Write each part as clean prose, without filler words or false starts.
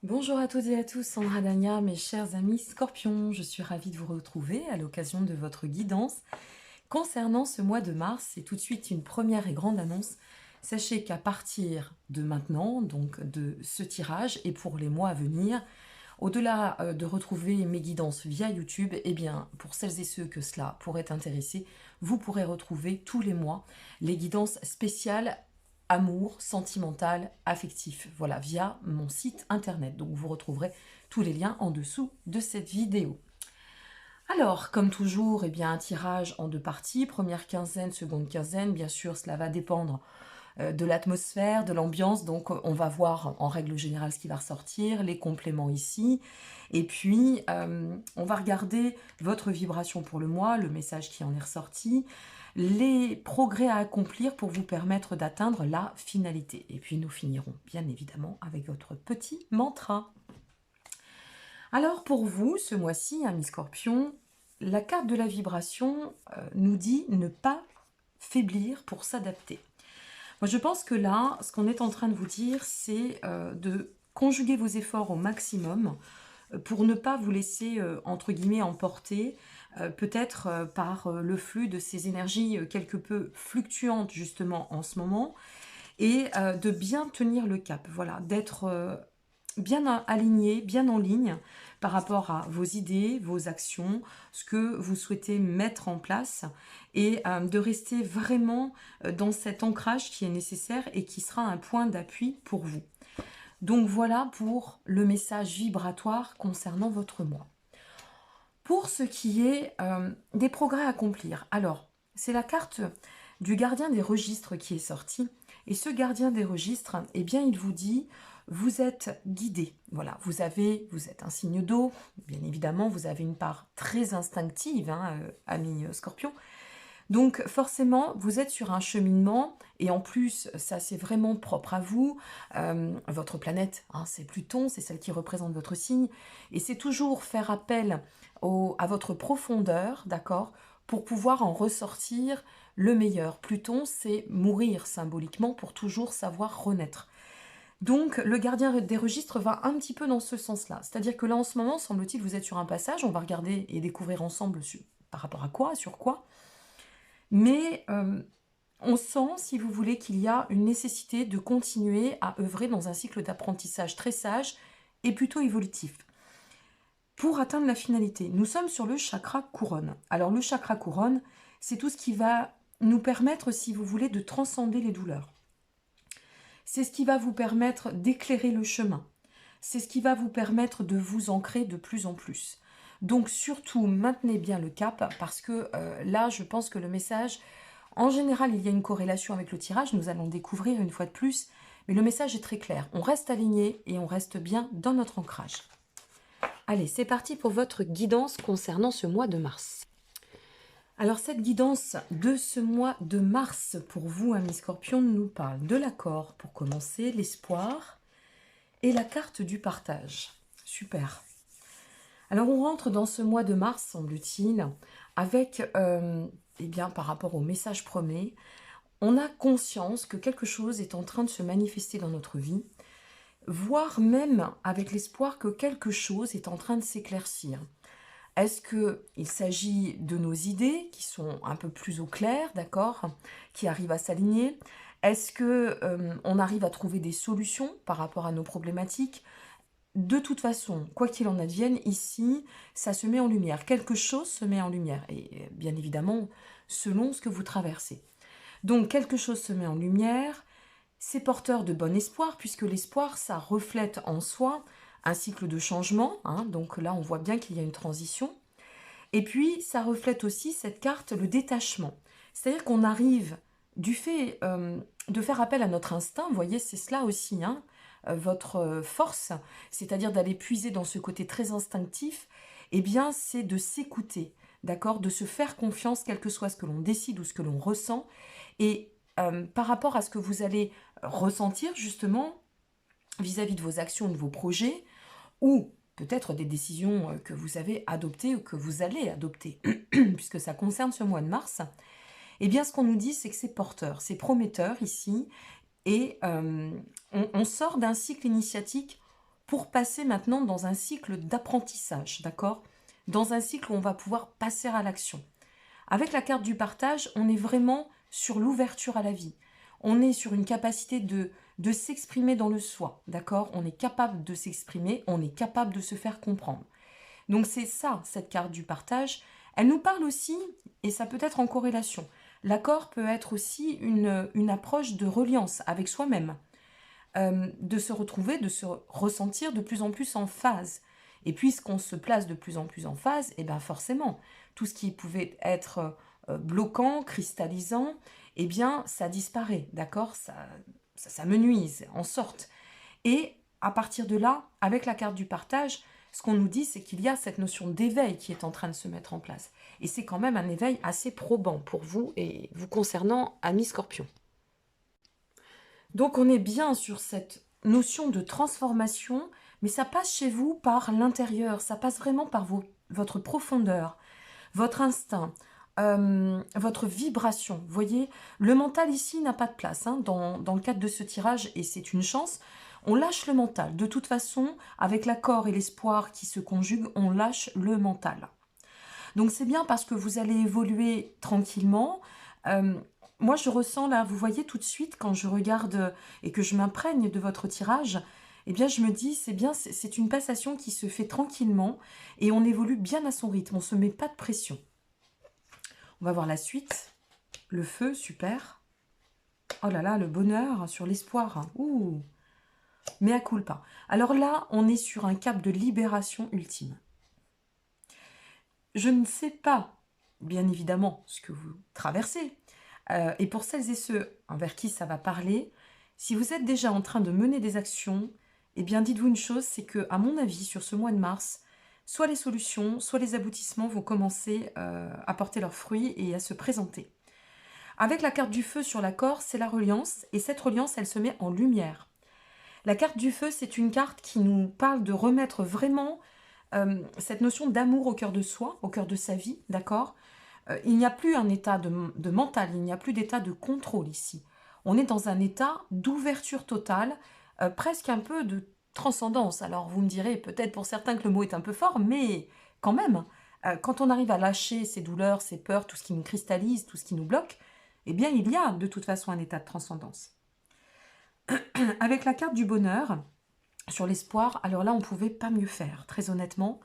Bonjour à toutes et à tous, Sandra Dania, mes chers amis Scorpions. Je suis ravie de vous retrouver à l'occasion de votre guidance. Concernant ce mois de mars, c'est tout de suite une première et grande annonce. Sachez qu'à partir de maintenant, donc de ce tirage et pour les mois à venir, au-delà de retrouver mes guidances via YouTube, eh bien, pour celles et ceux que cela pourrait intéresser, vous pourrez retrouver tous les mois les guidances spéciales amour, sentimental, affectif, voilà, via mon site internet. Donc vous retrouverez tous les liens en dessous de cette vidéo. Alors, comme toujours, eh bien, un tirage en deux parties, première quinzaine, seconde quinzaine, bien sûr, cela va dépendre de l'atmosphère, de l'ambiance, donc on va voir en règle générale ce qui va ressortir, les compléments ici, et puis on va regarder votre vibration pour le mois, le message qui en est ressorti, les progrès à accomplir pour vous permettre d'atteindre la finalité. Et puis nous finirons bien évidemment avec votre petit mantra. Alors pour vous, ce mois-ci, ami Scorpion, la carte de la vibration nous dit ne pas faiblir pour s'adapter. Moi, je pense que là, ce qu'on est en train de vous dire, c'est de conjuguer vos efforts au maximum pour ne pas vous laisser, entre guillemets, emporter, peut-être par le flux de ces énergies quelque peu fluctuantes, justement, en ce moment, et de bien tenir le cap, voilà, d'être bien aligné, bien en ligne par rapport à vos idées, vos actions, ce que vous souhaitez mettre en place et de rester vraiment dans cet ancrage qui est nécessaire et qui sera un point d'appui pour vous. Donc voilà pour le message vibratoire concernant votre mois. Pour ce qui est des progrès à accomplir, alors c'est la carte du gardien des registres qui est sortie. Et ce gardien des registres, eh bien, il vous dit, vous êtes guidé. Voilà, vous êtes un signe d'eau, bien évidemment, vous avez une part très instinctive, hein, ami Scorpion. Donc forcément, vous êtes sur un cheminement, et en plus, ça c'est vraiment propre à vous. Votre planète, hein, c'est Pluton, c'est celle qui représente votre signe, et c'est toujours faire appel à votre profondeur, d'accord, pour pouvoir en ressortir le meilleur. Pluton, c'est mourir symboliquement pour toujours savoir renaître. Donc le gardien des registres va un petit peu dans ce sens-là. C'est-à-dire que là en ce moment, semble-t-il, vous êtes sur un passage, on va regarder et découvrir ensemble par rapport à quoi, sur quoi. Mais on sent, si vous voulez, qu'il y a une nécessité de continuer à œuvrer dans un cycle d'apprentissage très sage et plutôt évolutif. Pour atteindre la finalité, nous sommes sur le chakra couronne. Alors le chakra couronne, c'est tout ce qui va nous permettre, si vous voulez, de transcender les douleurs. C'est ce qui va vous permettre d'éclairer le chemin. C'est ce qui va vous permettre de vous ancrer de plus en plus. Donc surtout, maintenez bien le cap parce que là, je pense que le message, en général, il y a une corrélation avec le tirage, nous allons découvrir une fois de plus, mais le message est très clair. On reste aligné et on reste bien dans notre ancrage. Allez, c'est parti pour votre guidance concernant ce mois de mars. Alors cette guidance de ce mois de mars pour vous, amis Scorpion, nous parle de l'accord pour commencer, l'espoir et la carte du partage. Super. Alors on rentre dans ce mois de mars, semble-t-il, avec, eh bien, par rapport au message premier, on a conscience que quelque chose est en train de se manifester dans notre vie, voire même avec l'espoir que quelque chose est en train de s'éclaircir. Est-ce qu'il s'agit de nos idées qui sont un peu plus au clair, d'accord, qui arrivent à s'aligner? Est-ce qu'on arrive à trouver des solutions par rapport à nos problématiques? De toute façon, quoi qu'il en advienne, ici, ça se met en lumière. Quelque chose se met en lumière. Et bien évidemment, selon ce que vous traversez. Donc, quelque chose se met en lumière. C'est porteur de bon espoir, puisque l'espoir, ça reflète en soi un cycle de changement. Hein, donc là, on voit bien qu'il y a une transition. Et puis, ça reflète aussi cette carte, le détachement. C'est-à-dire qu'on arrive, du fait de faire appel à notre instinct, vous voyez, c'est cela aussi, hein, votre force, c'est-à-dire d'aller puiser dans ce côté très instinctif, eh bien, c'est de s'écouter, d'accord, de se faire confiance, quel que soit ce que l'on décide ou ce que l'on ressent. Et par rapport à ce que vous allez ressentir, justement, vis-à-vis de vos actions, de vos projets, ou peut-être des décisions que vous avez adoptées ou que vous allez adopter, puisque ça concerne ce mois de mars, eh bien, ce qu'on nous dit, c'est que c'est porteur, c'est prometteur ici, et on sort d'un cycle initiatique pour passer maintenant dans un cycle d'apprentissage, d'accord? Dans un cycle où on va pouvoir passer à l'action. Avec la carte du partage, on est vraiment sur l'ouverture à la vie. On est sur une capacité de s'exprimer dans le soi, d'accord? On est capable de s'exprimer, on est capable de se faire comprendre. Donc c'est ça, cette carte du partage. Elle nous parle aussi, et ça peut être en corrélation, l'accord peut être aussi une approche de reliance avec soi-même, de se retrouver, de se ressentir de plus en plus en phase. Et puisqu'on se place de plus en plus en phase, et bien forcément, tout ce qui pouvait être bloquant, cristallisant, eh bien ça disparaît, d'accord? Ça me nuise, en sorte. Et à partir de là, avec la carte du partage, ce qu'on nous dit, c'est qu'il y a cette notion d'éveil qui est en train de se mettre en place. Et c'est quand même un éveil assez probant pour vous et vous concernant, amis Scorpion. Donc on est bien sur cette notion de transformation, mais ça passe chez vous par l'intérieur, ça passe vraiment par votre profondeur, votre instinct, votre vibration. Vous voyez, le mental ici n'a pas de place hein, dans le cadre de ce tirage, et c'est une chance. On lâche le mental. De toute façon, avec l'accord et l'espoir qui se conjuguent, on lâche le mental. Donc c'est bien parce que vous allez évoluer tranquillement. Euh, Moi, je ressens là, vous voyez tout de suite, quand je regarde et que je m'imprègne de votre tirage, eh bien, je me dis, c'est bien, c'est une passation qui se fait tranquillement et on évolue bien à son rythme, on ne se met pas de pression. On va voir la suite. Le feu, super. Oh là là, le bonheur sur l'espoir. Ouh, mea culpa. Alors là, on est sur un cap de libération ultime. Je ne sais pas, bien évidemment, ce que vous traversez. Et pour celles et ceux envers qui ça va parler, si vous êtes déjà en train de mener des actions, eh bien dites-vous une chose, c'est que, à mon avis, sur ce mois de mars, soit les solutions, soit les aboutissements vont commencer à porter leurs fruits et à se présenter. Avec la carte du feu sur l'accord, c'est la reliance, et cette reliance, elle se met en lumière. La carte du feu, c'est une carte qui nous parle de remettre vraiment cette notion d'amour au cœur de soi, au cœur de sa vie, d'accord? Il n'y a plus un état de mental, il n'y a plus d'état de contrôle ici. On est dans un état d'ouverture totale, presque un peu de transcendance. Alors vous me direz peut-être pour certains que le mot est un peu fort, mais quand même, quand on arrive à lâcher ces douleurs, ces peurs, tout ce qui nous cristallise, tout ce qui nous bloque, eh bien il y a de toute façon un état de transcendance. Avec la carte du bonheur, sur l'espoir, alors là on ne pouvait pas mieux faire, très honnêtement.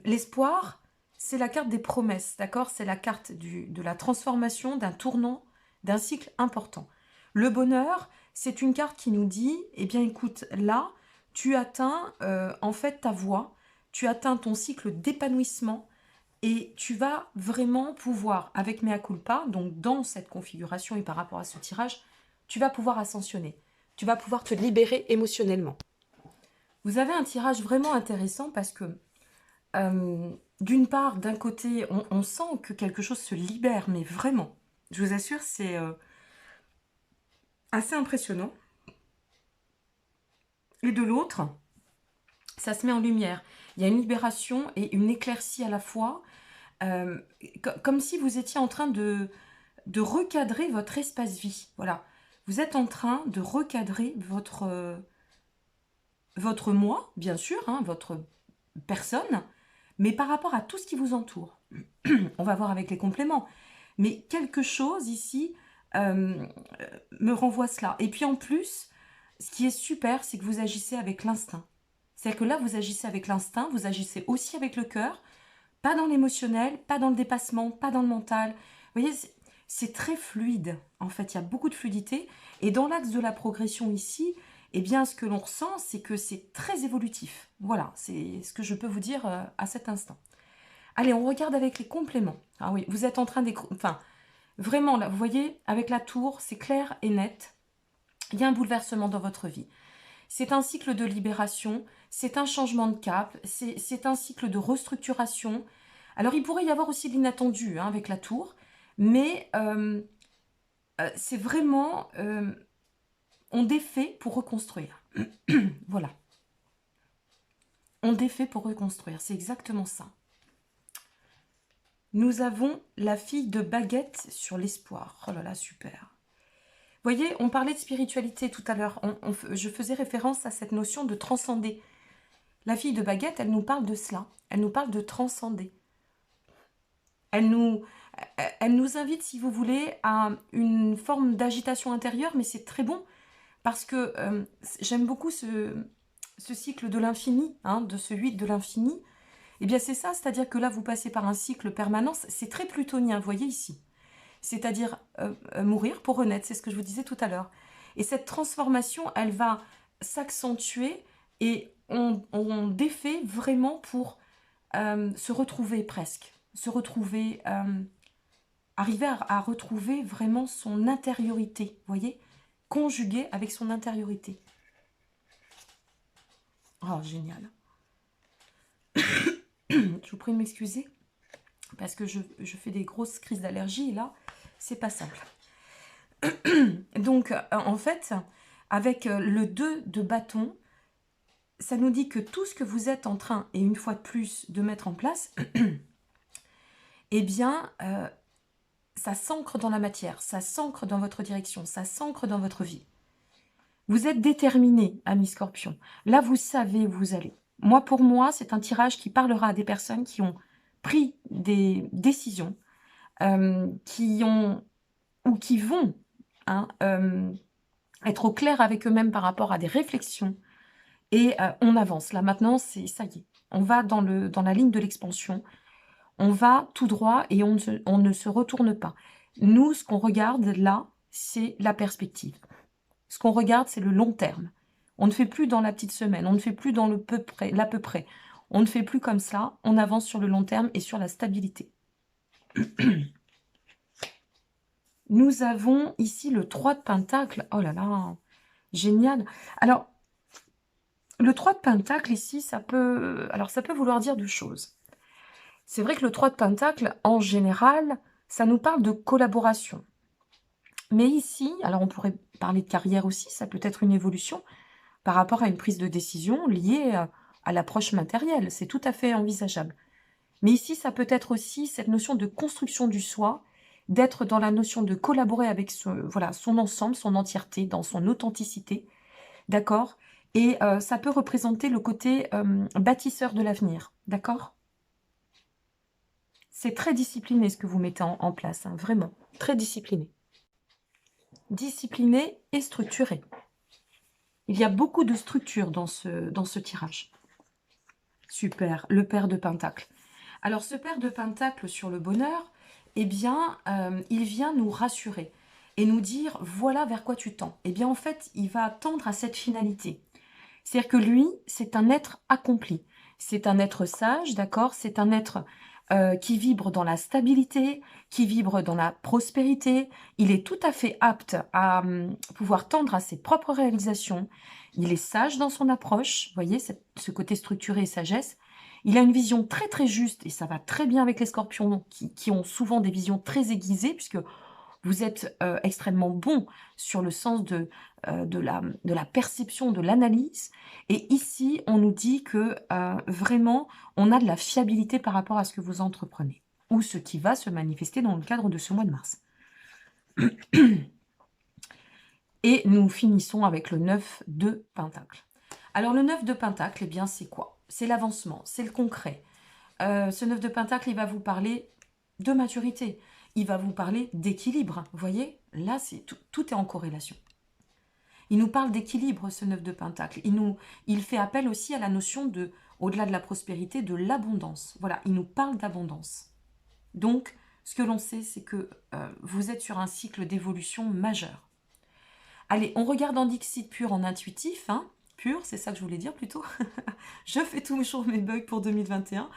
L'espoir, c'est la carte des promesses, d'accord? C'est la carte de la transformation, d'un tournant, d'un cycle important. Le bonheur, c'est une carte qui nous dit, eh bien écoute, là, tu atteins en fait ta voie, tu atteins ton cycle d'épanouissement et tu vas vraiment pouvoir, avec mea culpa, donc dans cette configuration et par rapport à ce tirage, tu vas pouvoir ascensionner. Tu vas pouvoir te libérer émotionnellement. Vous avez un tirage vraiment intéressant parce que d'une part, d'un côté, on sent que quelque chose se libère, mais vraiment, je vous assure, c'est assez impressionnant. Et de l'autre, ça se met en lumière. Il y a une libération et une éclaircie à la fois, comme si vous étiez en train de recadrer votre espace-vie. Voilà, vous êtes en train de recadrer votre moi, bien sûr, hein, votre personne, mais par rapport à tout ce qui vous entoure. On va voir avec les compléments. Mais quelque chose ici me renvoie cela. Et puis en plus, ce qui est super, c'est que vous agissez avec l'instinct. C'est-à-dire que là, vous agissez avec l'instinct, vous agissez aussi avec le cœur, pas dans l'émotionnel, pas dans le dépassement, pas dans le mental. Vous voyez, c'est très fluide. En fait, il y a beaucoup de fluidité. Et dans l'axe de la progression ici, eh bien, ce que l'on ressent, c'est que c'est très évolutif. Voilà, c'est ce que je peux vous dire à cet instant. Allez, on regarde avec les compléments. Ah oui, vous êtes en train d'écouter... Enfin, vraiment, là, vous voyez, avec la tour, c'est clair et net. Il y a un bouleversement dans votre vie. C'est un cycle de libération, c'est un changement de cap, c'est un cycle de restructuration. Alors, il pourrait y avoir aussi l'inattendu hein, avec la tour, mais c'est vraiment... on défait pour reconstruire. Voilà. On défait pour reconstruire, c'est exactement ça. Nous avons la fille de baguette sur l'espoir. Oh là là, super. voyez, on parlait de spiritualité tout à l'heure. Je faisais référence à cette notion de transcender. La fille de baguette, elle nous parle de cela. Elle nous parle de transcender. Elle nous, elle nous invite, si vous voulez, à une forme d'agitation intérieure, mais c'est très bon parce que j'aime beaucoup ce cycle de l'infini, hein, de ce 8 de l'infini. Eh bien, c'est ça, c'est-à-dire que là, vous passez par un cycle permanent. C'est très plutonien, vous voyez ici. C'est-à-dire mourir pour renaître, c'est ce que je vous disais tout à l'heure. Et cette transformation, elle va s'accentuer et on défait vraiment pour se retrouver presque. Se retrouver, arriver à retrouver vraiment son intériorité, vous voyez, conjugué avec son intériorité. Oh, génial. Je vous prie de m'excuser, parce que je fais des grosses crises d'allergie, et là, c'est pas simple. Donc, en fait, avec le 2 de bâton, ça nous dit que tout ce que vous êtes en train, et une fois de plus, de mettre en place, eh bien, ça s'ancre dans la matière, ça s'ancre dans votre direction, ça s'ancre dans votre vie. Vous êtes déterminé, ami Scorpion. Là, vous savez où vous allez. Pour moi, c'est un tirage qui parlera à des personnes qui ont pris des décisions, qui ont ou qui vont hein, être au clair avec eux-mêmes par rapport à des réflexions. Et on avance. Là, maintenant, c'est ça y est. On va dans la ligne de l'expansion. On va tout droit et on ne se retourne pas. Nous, ce qu'on regarde là, c'est la perspective. Ce qu'on regarde, c'est le long terme. On ne fait plus dans la petite semaine, on ne fait plus dans l'à peu près. On ne fait plus comme ça, on avance sur le long terme et sur la stabilité. Nous avons ici le 3 de Pentacle. Oh là là, génial. Alors, le 3 de Pentacle ici, ça peut vouloir dire deux choses. C'est vrai que le 3 de Pentacle, en général, ça nous parle de collaboration. Mais ici, alors on pourrait parler de carrière aussi, ça peut être une évolution par rapport à une prise de décision liée à l'approche matérielle. C'est tout à fait envisageable. Mais ici, ça peut être aussi cette notion de construction du soi, d'être dans la notion de collaborer avec son ensemble, son entièreté, dans son authenticité. D'accord? Et ça peut représenter le côté bâtisseur de l'avenir. D'accord? C'est très discipliné ce que vous mettez en place, hein, vraiment. Très discipliné. Discipliné et structuré. Il y a beaucoup de structure dans ce tirage. Super, le pair de Pentacle. Alors, ce pair de Pentacle sur le bonheur, eh bien, il vient nous rassurer et nous dire, voilà vers quoi tu tends. Eh bien, en fait, il va tendre à cette finalité. C'est-à-dire que lui, c'est un être accompli. C'est un être sage, d'accord? C'est un être qui vibre dans la stabilité, qui vibre dans la prospérité. Il est tout à fait apte à pouvoir tendre à ses propres réalisations. Il est sage dans son approche, vous voyez, ce côté structuré et sagesse. Il a une vision très très juste, et ça va très bien avec les scorpions qui ont souvent des visions très aiguisées, puisque vous êtes extrêmement bon sur le sens de la perception, de l'analyse. Et ici, on nous dit que vraiment, on a de la fiabilité par rapport à ce que vous entreprenez, ou ce qui va se manifester dans le cadre de ce mois de mars. Et nous finissons avec le 9 de Pentacle. Alors, le 9 de Pentacle, eh bien, c'est quoi? C'est l'avancement, c'est le concret. Ce 9 de Pentacle, il va vous parler de maturité. Il va vous parler d'équilibre. Vous voyez, là, tout est en corrélation. Il nous parle d'équilibre, ce 9 de Pentacle. Il fait appel aussi à la notion de, au-delà de la prospérité, de l'abondance. Voilà, il nous parle d'abondance. Donc, ce que l'on sait, c'est que vous êtes sur un cycle d'évolution majeur. Allez, on regarde en Dixit pur, en intuitif. Hein, pur, c'est ça que je voulais dire plutôt. Je fais toujours mes bugs pour 2021.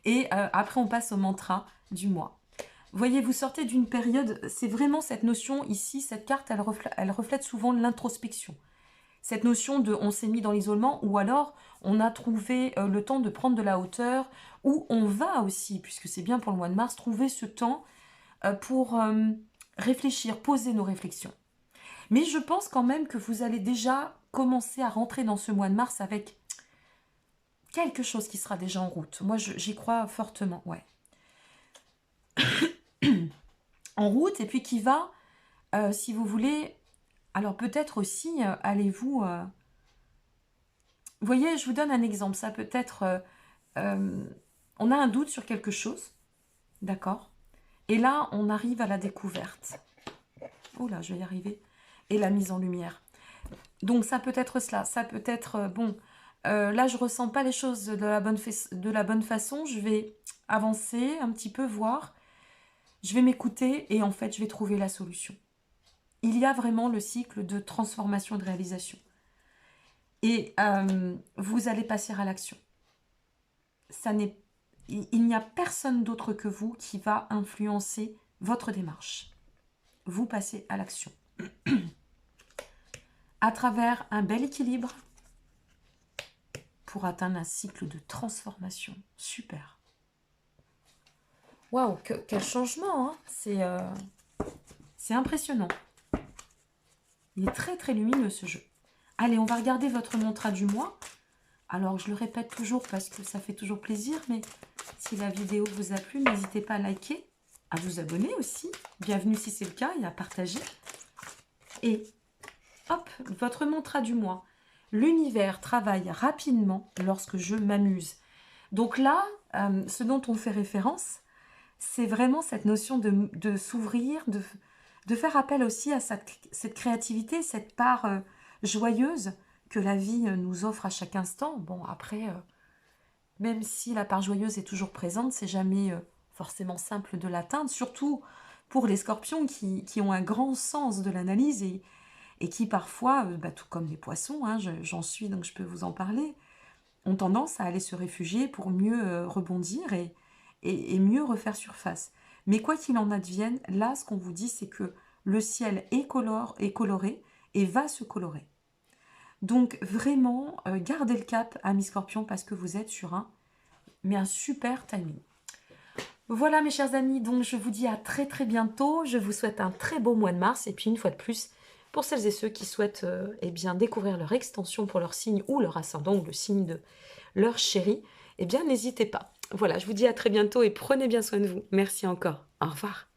Et après, on passe au mantra du mois. Voyez, vous sortez d'une période, c'est vraiment cette notion ici, cette carte, elle reflète souvent l'introspection. Cette notion de on s'est mis dans l'isolement ou alors on a trouvé le temps de prendre de la hauteur ou on va aussi, puisque c'est bien pour le mois de mars, trouver ce temps pour réfléchir, poser nos réflexions. Mais je pense quand même que vous allez déjà commencer à rentrer dans ce mois de mars avec quelque chose qui sera déjà en route. Moi, j'y crois fortement, ouais. En route et puis qui va, si vous voulez, Alors peut-être aussi, allez-vous... Vous voyez, je vous donne un exemple. Ça peut être... on a un doute sur quelque chose, d'accord? Et là, on arrive à la découverte. Oh là, je vais y arriver. Et la mise en lumière. Donc ça peut être cela. Ça peut être, bon, là, je ressens pas les choses de la bonne façon. Je vais avancer un petit peu, voir. Je vais m'écouter et en fait, je vais trouver la solution. Il y a vraiment le cycle de transformation et de réalisation. Et vous allez passer à l'action. Il n'y a personne d'autre que vous qui va influencer votre démarche. Vous passez à l'action. À travers un bel équilibre pour atteindre un cycle de transformation. Super. Waouh, quel changement, hein. C'est impressionnant. Il est très très lumineux ce jeu. Allez, on va regarder votre mantra du mois. Alors, je le répète toujours parce que ça fait toujours plaisir, mais si la vidéo vous a plu, n'hésitez pas à liker, à vous abonner aussi. Bienvenue si c'est le cas et à partager. Et hop, votre mantra du mois. L'univers travaille rapidement lorsque je m'amuse. Donc là, ce dont on fait référence, c'est vraiment cette notion de s'ouvrir, de faire appel aussi à cette créativité, cette part joyeuse que la vie nous offre à chaque instant. Bon, après, même si la part joyeuse est toujours présente, c'est jamais forcément simple de l'atteindre, surtout pour les scorpions qui ont un grand sens de l'analyse et qui parfois, tout comme les poissons, hein, j'en suis donc je peux vous en parler, ont tendance à aller se réfugier pour mieux rebondir et mieux refaire surface. Mais quoi qu'il en advienne, là, ce qu'on vous dit, c'est que le ciel est coloré et va se colorer. Donc, vraiment, gardez le cap, amis scorpions, parce que vous êtes sur un super timing. Voilà, mes chers amis, donc je vous dis à très très bientôt. Je vous souhaite un très beau mois de mars. Et puis, une fois de plus, pour celles et ceux qui souhaitent eh bien, découvrir leur extension pour leur signe ou leur ascendant ou le signe de leur chéri, eh bien, n'hésitez pas. Voilà, je vous dis à très bientôt et prenez bien soin de vous. Merci encore. Au revoir.